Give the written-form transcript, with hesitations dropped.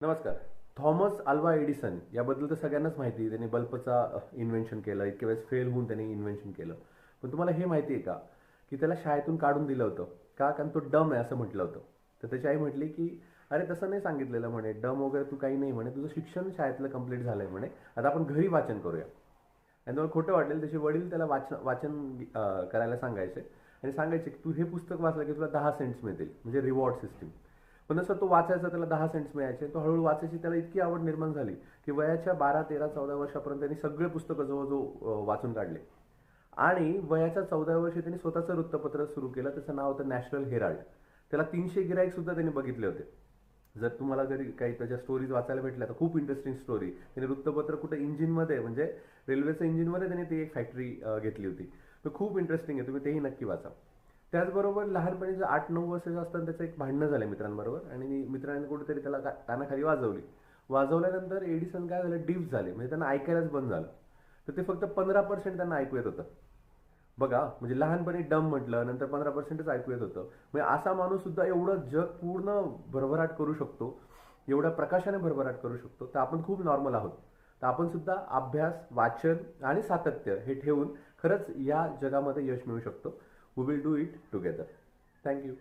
नमस्कार. Thomas Alva Edison याबद्दल तर सगळ्यांनाच माहिती आहे. त्यांनी बल्बचा इन्व्हेन्शन केलं. इतक्या वेळेस फेल होऊन त्यांनी इन्व्हेन्शन केलं. पण तुम्हाला हे माहिती आहे का की त्याला शाळेतून काढून दिलं होतं का? कारण तो डम आहे असं म्हटलं होतं. तर त्याची आई म्हटली की अरे तसं नाही सांगितलेलं म्हणे, डम वगैरे तू काही नाही म्हणे, तुझं शिक्षण शाळेतलं कंप्लीट झालंय म्हणे, आता आपण घरी वाचन करूया. आणि तुम्हाला खोटं वाटेल, त्याचे वडील त्याला वाचन करायला सांगायचे आणि सांगायचे की तू हे पुस्तक वाचलं की तुला 10 सेंट्स मिळतील, म्हणजे रिवॉर्ड सिस्टीम. पण असं तो वाचायचा, त्याला 10 सेंट्स मिळायचे. तो हळूहळू वाचायची त्याला इतकी आवड निर्माण झाली की वयाच्या 12, 13, 14 वर्षापर्यंत त्यांनी सगळे पुस्तकं जवळजवळ वाचून काढले. आणि वयाच्या 14व्या वर्षी त्यांनी स्वतःचं वृत्तपत्र सुरू केलं. त्याचं नाव होतं नॅशनल हेराल्ड. त्याला 300 गिराईक सुद्धा त्यांनी बघितले होते. जर तुम्हाला जरी काही त्याच्या स्टोरीज वाचायला भेटल्या तर खूप इंटरेस्टिंग स्टोरी. त्यांनी वृत्तपत्र कुठं इंजिनमध्ये, म्हणजे रेल्वेचं इंजिनमध्ये त्यांनी ती एक फॅक्टरी घेतली होती. तर खूप इंटरेस्टिंग आहे, तुम्ही तेही नक्की वाचा. त्याचबरोबर लहानपणी जर 8, 9 वर्षाचं असताना त्याचं एक भांडणं झालं मित्रांबरोबर आणि मित्रांनी कुठेतरी त्याला कानाखाली वाजवली. वाजवल्यानंतर एडिसन काय झालं, डीप झाले, म्हणजे त्यांना ऐकायलाच बंद झालं. तर ते फक्त 15% त्यांना ऐकू येत होतं. बघा, म्हणजे लहानपणी डम म्हटलं, नंतर 15%च ऐकू येत होतं. म्हणजे असा माणूस सुद्धा एवढं जग पूर्ण भरभराट करू शकतो, एवढ्या प्रकाशाने भरभराट करू शकतो. तर आपण खूप नॉर्मल आहोत. तर आपण सुद्धा अभ्यास, वाचन आणि सातत्य हे ठेवून खरंच या जगामध्ये यश मिळू शकतो. We will do it together. Thank you.